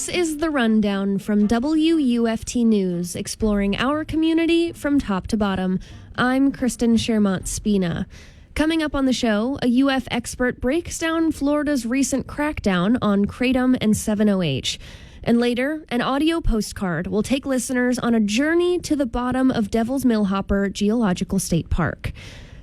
This is the rundown from WUFT News, exploring our community from top to bottom. I'm Kristen Shermont-Spina. Coming up on the show, a UF expert breaks down Florida's recent crackdown on Kratom and 7-OH. And later, an audio postcard will take listeners on a journey to the bottom of Devil's Millhopper Geological State Park.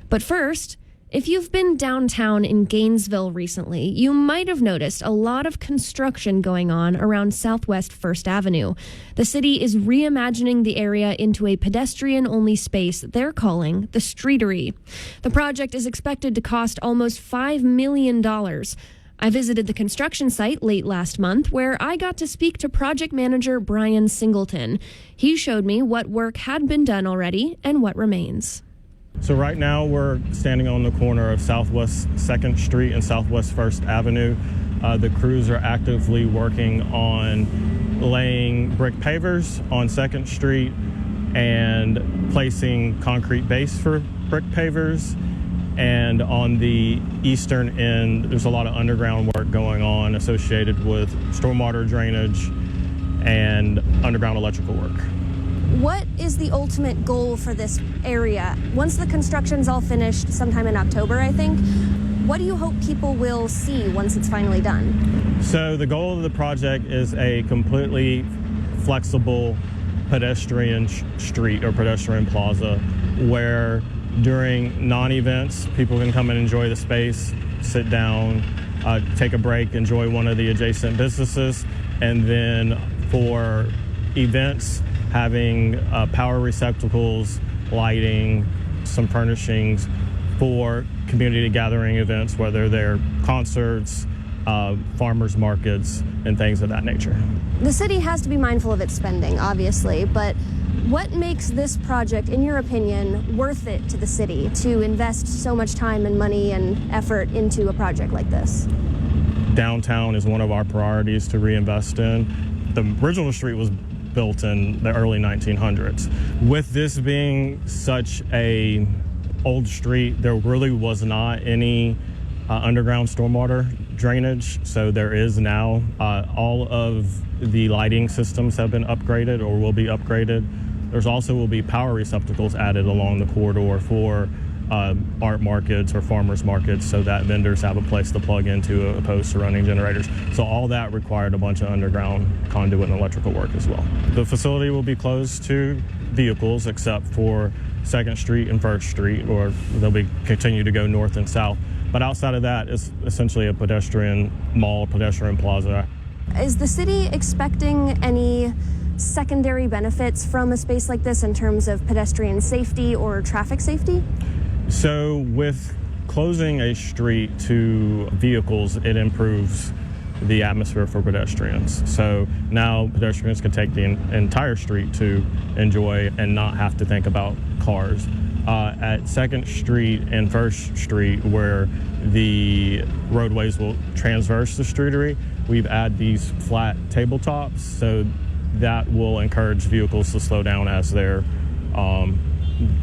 But first, if you've been downtown in Gainesville recently, you might have noticed a lot of construction going on around Southwest 1st Avenue. The city is reimagining the area into a pedestrian-only space they're calling the Streatery. The project is expected to cost almost $5 million. I visited the construction site late last month, where I got to speak to project manager Brian Singleton. He showed me what work had been done already and what remains. So right now we're standing on the corner of Southwest 2nd Street and Southwest 1st Avenue. The crews are actively working on laying brick pavers on 2nd Street and placing concrete base for brick pavers. And on the eastern end, there's a lot of underground work going on associated with stormwater drainage and underground electrical work. What is the ultimate goal for this area? Once the construction's all finished, sometime in October, I think, what do you hope people will see once it's finally done? So the goal of the project is a completely flexible pedestrian street or pedestrian plaza where during non-events, people can come and enjoy the space, sit down, take a break, enjoy one of the adjacent businesses, and then for events, having power receptacles, lighting, some furnishings for community gathering events, whether they're concerts, farmers markets, and things of that nature. The city has to be mindful of its spending, obviously, but what makes this project, in your opinion, worth it to the city to invest so much time and money and effort into a project like this? Downtown is one of our priorities to reinvest in. The original street was built in the early 1900s. With this being such a old street, there really was not any underground stormwater drainage, so there is now. All of the lighting systems have been upgraded or will be upgraded. There's also will be power receptacles added along the corridor for art markets or farmers markets so that vendors have a place to plug into opposed to running generators. So all that required a bunch of underground conduit and electrical work as well. The facility will be closed to vehicles except for 2nd Street and 1st Street, or they'll be continue to go north and south. But outside of that, it's essentially a pedestrian mall, pedestrian plaza. Is the city expecting any secondary benefits from a space like this in terms of pedestrian safety or traffic safety? So with closing a street to vehicles, it improves the atmosphere for pedestrians. So now pedestrians can take the entire street to enjoy and not have to think about cars. At 2nd Street and 1st Street, where the roadways will transverse the streetery, we've added these flat tabletops, so that will encourage vehicles to slow down as they're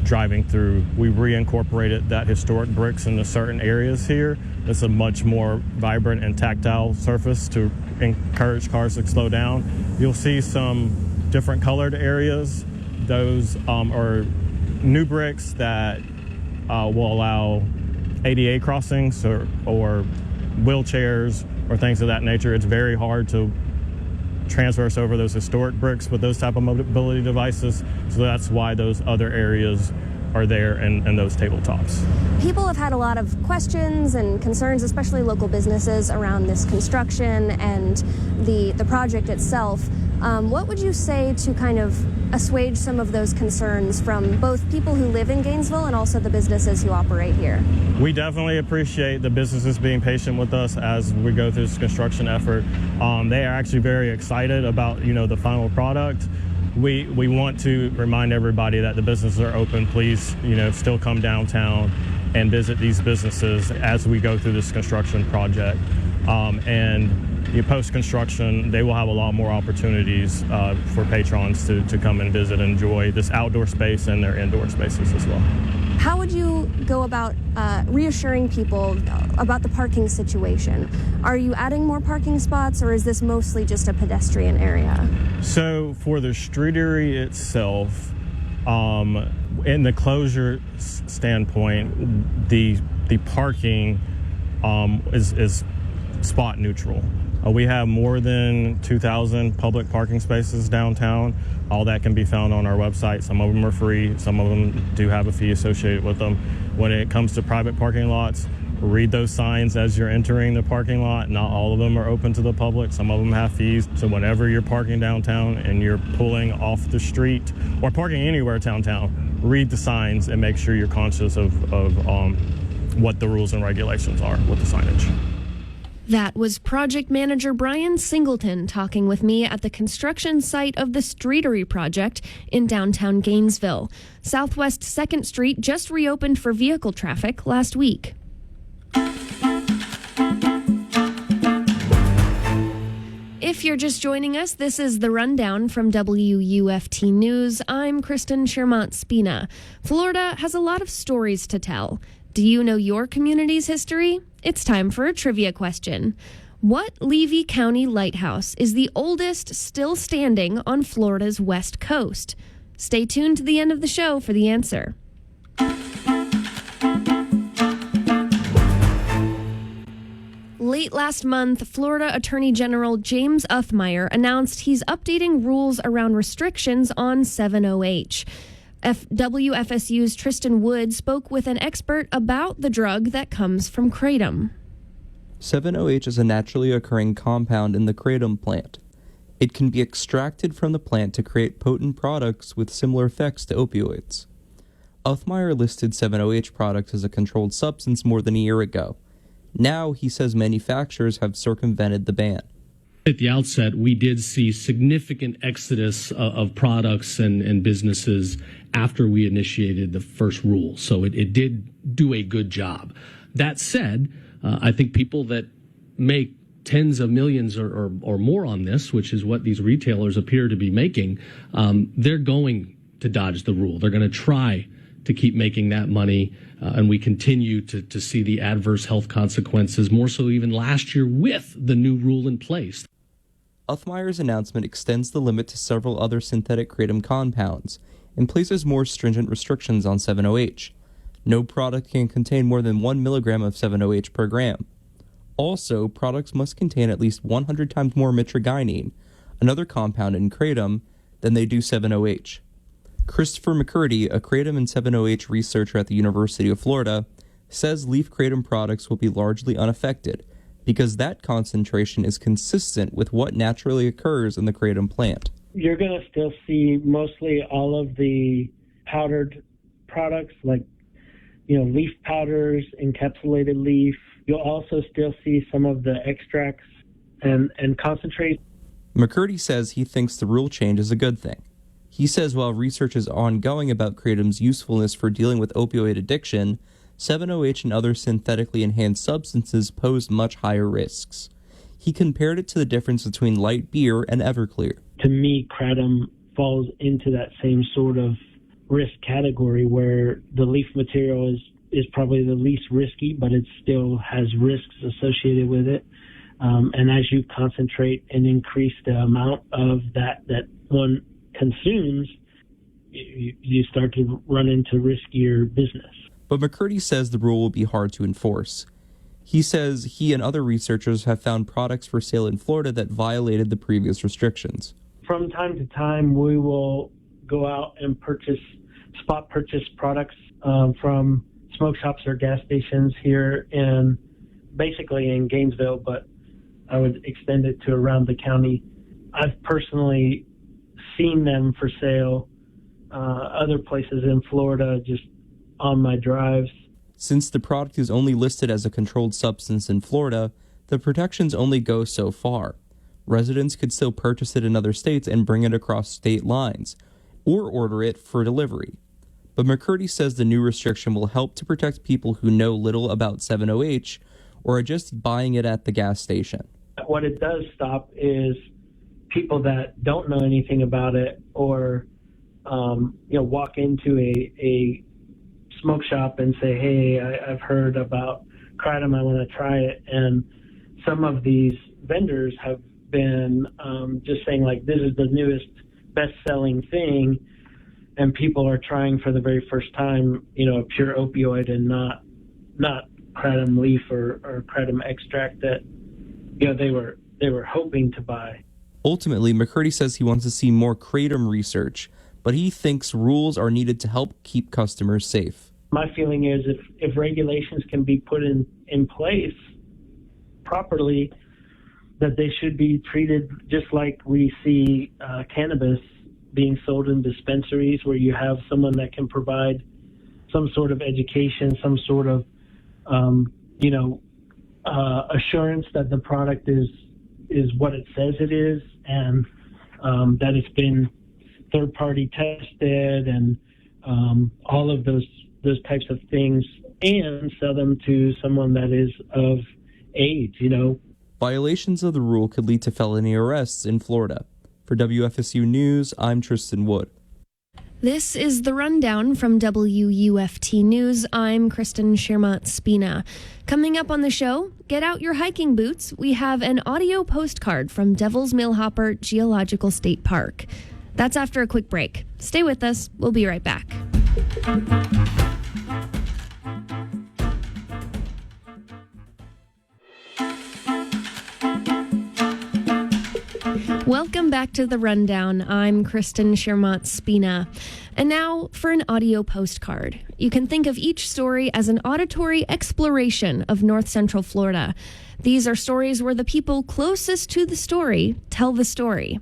driving through. We reincorporated that historic bricks into certain areas here. It's a much more vibrant and tactile surface to encourage cars to slow down. You'll see some different colored areas. Those are new bricks that will allow ADA crossings or wheelchairs or things of that nature. It's very hard to transverse over those historic bricks with those type of mobility devices, so that's why those other areas are there and those tabletops. People have had a lot of questions and concerns, especially local businesses, around this construction and the project itself. What would you say to kind of assuage some of those concerns from both people who live in Gainesville and also the businesses who operate here? We definitely appreciate the businesses being patient with us as we go through this construction effort. They are actually very excited about, the final product. We want to remind everybody that the businesses are open. Please, still come downtown and visit these businesses as we go through this construction project. Post-construction, they will have a lot more opportunities for patrons to come and visit and enjoy this outdoor space and their indoor spaces as well. How would you go about reassuring people about the parking situation? Are you adding more parking spots, or is this mostly just a pedestrian area? So for the Streatery itself, in the closure standpoint, the parking is spot neutral. We have more than 2,000 public parking spaces downtown. All that can be found on our website. Some of them are free. Some of them do have a fee associated with them. When it comes to private parking lots, read those signs as you're entering the parking lot. Not all of them are open to the public. Some of them have fees. So whenever you're parking downtown and you're pulling off the street or parking anywhere downtown, read the signs and make sure you're conscious of what the rules and regulations are with the signage. That was Project Manager Brian Singleton talking with me at the construction site of the Streatery project in downtown Gainesville. Southwest 2nd Street just reopened for vehicle traffic last week. If you're just joining us, this is the rundown from WUFT News. I'm Kristen Shermont-Spina. Florida has a lot of stories to tell. Do you know your community's history? It's time for a trivia question. What Levy County lighthouse is the oldest still standing on Florida's west coast? Stay tuned to the end of the show for the answer. Late last month, Florida Attorney General James Uthmeier announced he's updating rules around restrictions on 7-OH. WFSU's Tristan Wood spoke with an expert about the drug that comes from Kratom. 7-OH is a naturally occurring compound in the Kratom plant. It can be extracted from the plant to create potent products with similar effects to opioids. Uthmeier listed 7-OH products as a controlled substance more than a year ago. Now he says manufacturers have circumvented the ban. At the outset, we did see significant exodus of products and businesses after we initiated the first rule. So it did do a good job. That said, I think people that make tens of millions or more on this, which is what these retailers appear to be making, they're going to dodge the rule. They're going to try to keep making that money, and we continue to see the adverse health consequences, more so even last year with the new rule in place. Uthmeier's announcement extends the limit to several other synthetic kratom compounds and places more stringent restrictions on 7-OH. No product can contain more than 1 milligram of 7-OH per gram. Also, products must contain at least 100 times more mitragynine, another compound in kratom, than they do 7-OH. Christopher McCurdy, a kratom and 7-OH researcher at the University of Florida, says leaf kratom products will be largely unaffected, because that concentration is consistent with what naturally occurs in the kratom plant. You're going to still see mostly all of the powdered products like, leaf powders, encapsulated leaf. You'll also still see some of the extracts and concentrates. McCurdy says he thinks the rule change is a good thing. He says while research is ongoing about kratom's usefulness for dealing with opioid addiction, 7-OH and other synthetically enhanced substances pose much higher risks. He compared it to the difference between light beer and Everclear. To me, kratom falls into that same sort of risk category where the leaf material is probably the least risky, but it still has risks associated with it. And as you concentrate and increase the amount of that one consumes, you start to run into riskier business. But McCurdy says the rule will be hard to enforce. He says he and other researchers have found products for sale in Florida that violated the previous restrictions. From time to time, we will go out and spot purchase products from smoke shops or gas stations here basically in Gainesville, but I would extend it to around the county. I've personally seen them for sale other places in Florida just on my drives. Since the product is only listed as a controlled substance in Florida, the protections only go so far. Residents could still purchase it in other states and bring it across state lines, or order it for delivery. But McCurdy says the new restriction will help to protect people who know little about 7-OH or are just buying it at the gas station. What it does stop is people that don't know anything about it or walk into a smoke shop and say, hey, I've heard about Kratom, I want to try it. And some of these vendors have been just saying, like, this is the newest best-selling thing, and people are trying for the very first time, a pure opioid and not Kratom leaf or Kratom extract that, they were hoping to buy. Ultimately, McCurdy says he wants to see more Kratom research, but he thinks rules are needed to help keep customers safe. My feeling is if regulations can be put in place properly, that they should be treated just like we see cannabis being sold in dispensaries, where you have someone that can provide some sort of education, some sort of, assurance that the product is what it says it is, and that it's been third-party tested and all of those types of things, and sell them to someone that is of age, Violations of the rule could lead to felony arrests in Florida. For WFSU News, I'm Tristan Wood. This is the rundown from WUFT News. I'm Kristen Shermont-Spina. Coming up on the show, get out your hiking boots. We have an audio postcard from Devil's Millhopper Geological State Park. That's after a quick break. Stay with us. We'll be right back. Welcome back to the rundown. I'm Kristen Shermont-Spina. And now for an audio postcard. You can think of each story as an auditory exploration of North Central Florida. These are stories where the people closest to the story tell the story.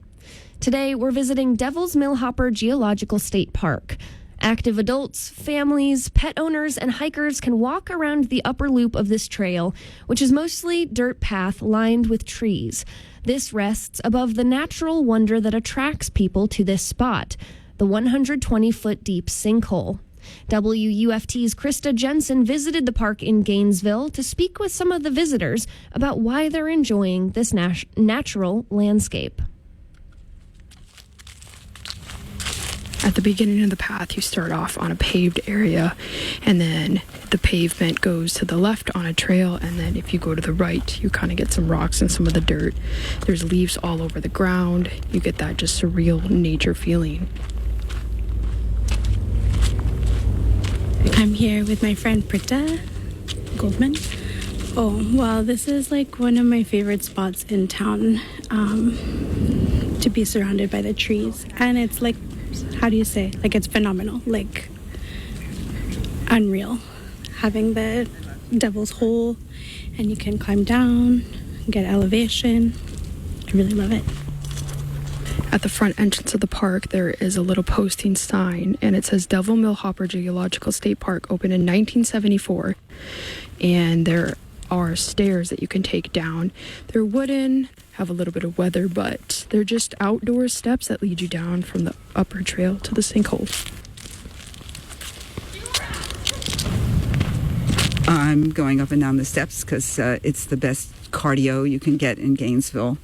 Today, we're visiting Devil's Millhopper Geological State Park. Active adults, families, pet owners, and hikers can walk around the upper loop of this trail, which is mostly dirt path lined with trees. This rests above the natural wonder that attracts people to this spot, the 120-foot deep sinkhole. WUFT's Krista Jensen visited the park in Gainesville to speak with some of the visitors about why they're enjoying this natural landscape. At the beginning of the path, you start off on a paved area, and then the pavement goes to the left on a trail, and then if you go to the right, you kind of get some rocks and some of the dirt. There's leaves all over the ground. You get that just surreal nature feeling. I'm here with my friend Britta Goldman. Oh, well, this is like one of my favorite spots in town, to be surrounded by the trees. And it's like, how do you say? Like, it's phenomenal, like unreal. Having the Devil's Hole, and you can climb down, get elevation. I really love it. At the front entrance of the park, there is a little posting sign, and it says Devil Millhopper Geological State Park, opened in 1974. And there are stairs that you can take down. They're wooden, have a little bit of weather, but they're just outdoor steps that lead you down from the upper trail to the sinkhole. I'm going up and down the steps because it's the best cardio you can get in Gainesville.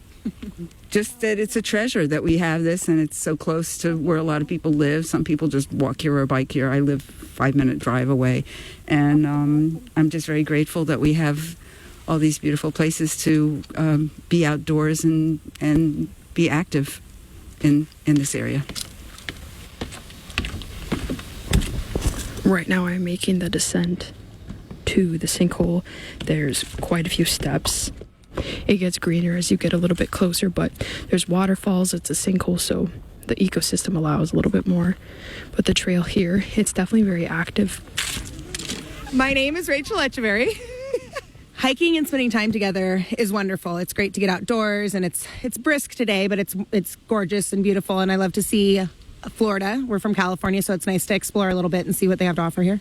Just that it's a treasure that we have this, and it's so close to where a lot of people live. Some people just walk here or bike here. I live 5-minute drive away, and I'm just very grateful that we have all these beautiful places to be outdoors and be active in this area. Right now I'm making the descent to the sinkhole. There's quite a few steps. It gets greener as you get a little bit closer, but there's waterfalls. It's a sinkhole, so the ecosystem allows a little bit more. But the trail here, it's definitely very active. My name is Rachel Etcheberry. Hiking and spending time together is wonderful. It's great to get outdoors, and it's brisk today, but it's gorgeous and beautiful, and I love to see Florida. We're from California, so it's nice to explore a little bit and see what they have to offer here.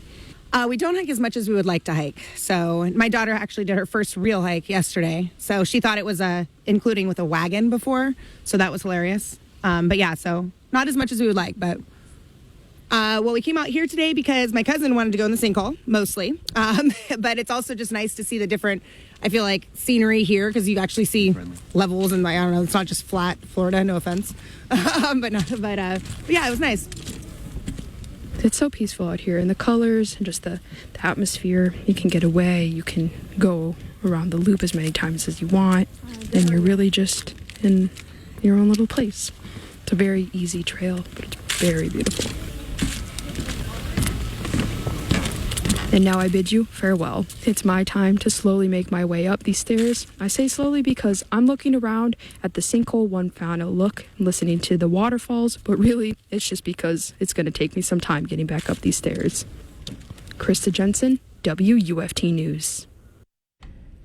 We don't hike as much as we would like to hike. So my daughter actually did her first real hike yesterday. So she thought it was including with a wagon before. So that was hilarious. But yeah, so not as much as we would like. But well, we came out here today because my cousin wanted to go in the sinkhole, mostly. But it's also just nice to see the different, I feel like, scenery here because you actually see levels and I don't know, it's not just flat Florida, no offense. But yeah, it was nice. It's so peaceful out here, and the colors and just the atmosphere. You can get away, you can go around the loop as many times as you want, and you're really just in your own little place. It's a very easy trail, but it's very beautiful. And now I bid you farewell. It's my time to slowly make my way up these stairs. I say slowly because I'm looking around at the sinkhole one final look and listening to the waterfalls, but really, it's just because it's going to take me some time getting back up these stairs. Krista Jensen, WUFT News.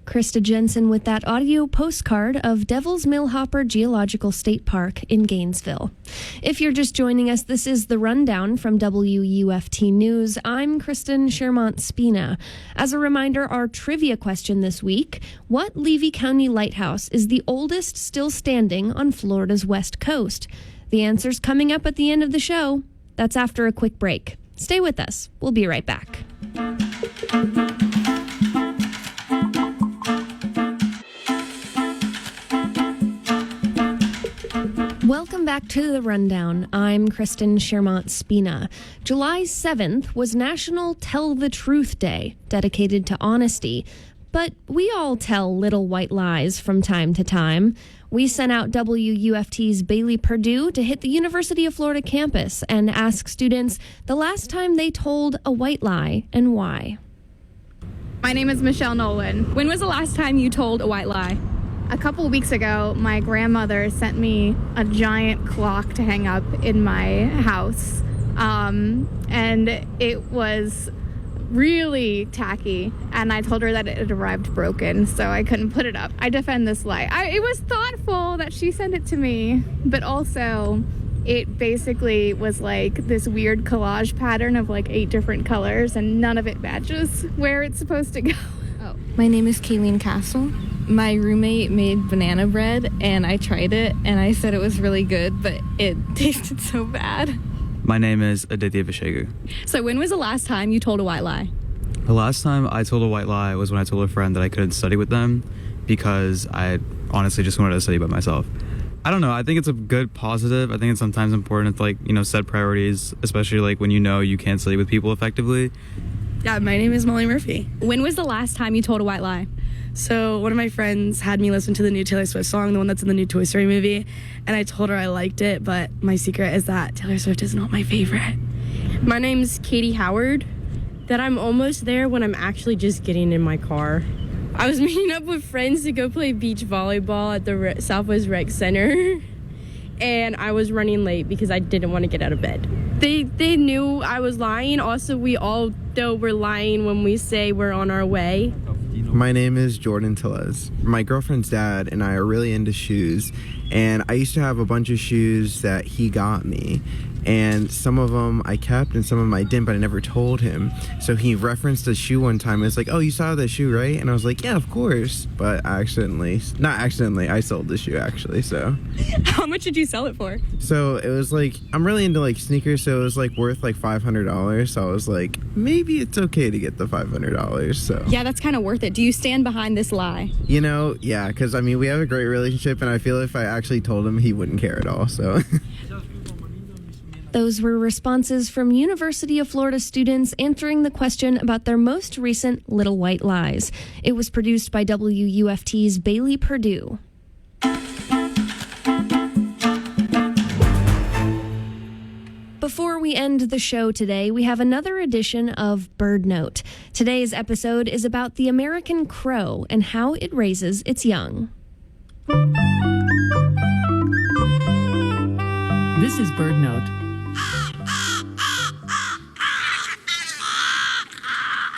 Krista Jensen with that audio postcard of Devil's Millhopper Geological State Park in Gainesville. If you're just joining us, this is The Rundown from WUFT News. I'm Kristen Shermont-Spina. As a reminder, our trivia question this week: what Levy County lighthouse is the oldest still standing on Florida's west coast? The answer's coming up at the end of the show. That's after a quick break. Stay with us. We'll be right back. Welcome back to The Rundown. I'm Kristen Shermont-Spina. July 7th was National Tell the Truth Day, dedicated to honesty. But we all tell little white lies from time to time. We sent out WUFT's Bailey Perdue to hit the University of Florida campus and ask students the last time they told a white lie and why. My name is Michelle Nolan. When was the last time you told a white lie? A couple weeks ago, my grandmother sent me a giant clock to hang up in my house, and it was really tacky, and I told her that it had arrived broken, so I couldn't put it up. I defend this lie. It was thoughtful that she sent it to me, but also it basically was like this weird collage pattern of like 8 different colors, and none of it matches where it's supposed to go. Oh, my name is Kayleen Castle. My roommate made banana bread, and I tried it, and I said it was really good, but it tasted so bad. My name is Aditya Vishegu. So when was the last time you told a white lie? The last time I told a white lie was when I told a friend that I couldn't study with them because I honestly just wanted to study by myself. I don't know. I think it's a good positive. I think it's sometimes important to, set priorities, especially, when you can't study with people effectively. Yeah, my name is Molly Murphy. When was the last time you told a white lie? So one of my friends had me listen to the new Taylor Swift song, the one that's in the new Toy Story movie, and I told her I liked it, but my secret is that Taylor Swift is not my favorite. My name's Katie Howard. That I'm almost there when I'm actually just getting in my car. I was meeting up with friends to go play beach volleyball at the Southwest Rec Center, and I was running late because I didn't want to get out of bed. They knew I was lying. Also, we all know we're lying when we say we're on our way. My name is Jordan Tellez. My girlfriend's dad and I are really into shoes, and I used to have a bunch of shoes that he got me, and some of them I kept and some of them I didn't, but I never told him. So he referenced a shoe one time. It's like, oh, you saw that shoe, right? And I was like, yeah, of course. But I sold the shoe actually. So How much did you sell it for? So it was I'm really into sneakers, so it was worth $500. So I was like, maybe it's okay to get the $500. So yeah, that's kind of worth it. Do you stand behind this lie? Yeah, because we have a great relationship, and I feel if I actually told him, he wouldn't care at all. So Those were responses from University of Florida students answering the question about their most recent little white lies. It was produced by WUFT's Bailey Perdue. Before we end the show today, we have another edition of Bird Note. Today's episode is about the American crow and how it raises its young. This is Bird Note.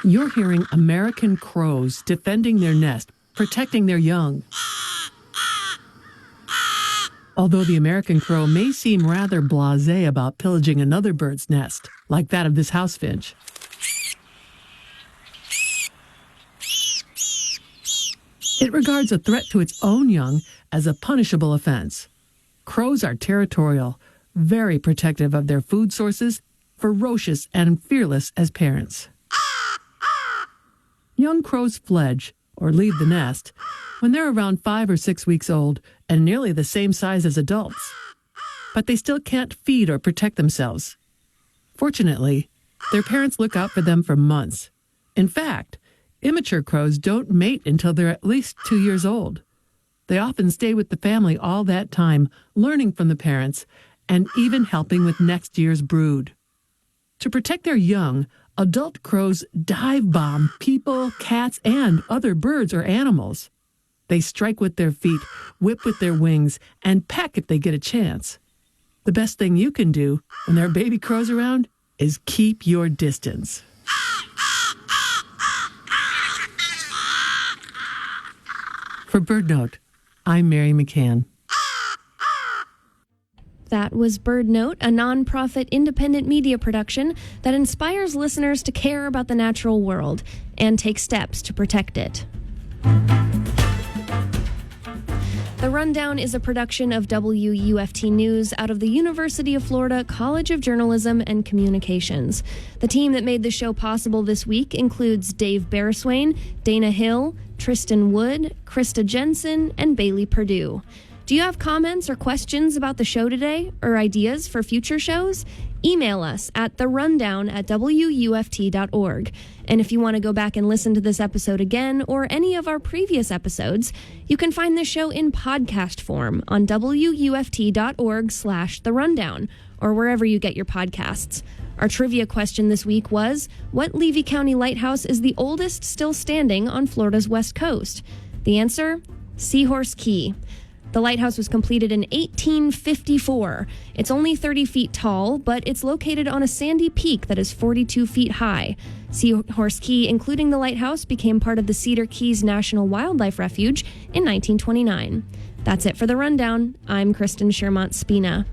You're hearing American crows defending their nest, protecting their young. Although the American crow may seem rather blasé about pillaging another bird's nest, like that of this house finch. It regards a threat to its own young as a punishable offense. Crows are territorial, very protective of their food sources, ferocious and fearless as parents. Young crows fledge, or leave the nest, when they're around 5 or 6 weeks old and nearly the same size as adults. But they still can't feed or protect themselves. Fortunately, their parents look out for them for months. In fact, immature crows don't mate until they're at least 2 years old. They often stay with the family all that time, learning from the parents and even helping with next year's brood. To protect their young, adult crows dive bomb people, cats, and other birds or animals. They strike with their feet, whip with their wings, and peck if they get a chance. The best thing you can do when there are baby crows around is keep your distance. For BirdNote, I'm Mary McCann. That was BirdNote, a nonprofit independent media production that inspires listeners to care about the natural world and take steps to protect it. The Rundown is a production of WUFT News out of the University of Florida College of Journalism and Communications. The team that made the show possible this week includes Dave Bearswain, Dana Hill, Tristan Wood, Krista Jensen, and Bailey Perdue. Do you have comments or questions about the show today or ideas for future shows? Email us at therundown@wuft.org. And if you want to go back and listen to this episode again or any of our previous episodes, you can find the show in podcast form on wuft.org/therundown or wherever you get your podcasts. Our trivia question this week was, what Levy County lighthouse is the oldest still standing on Florida's west coast? The answer? Seahorse Key. The lighthouse was completed in 1854. It's only 30 feet tall, but it's located on a sandy peak that is 42 feet high. Seahorse Key, including the lighthouse, became part of the Cedar Keys National Wildlife Refuge in 1929. That's it for The Rundown. I'm Kristen Shermont Spina.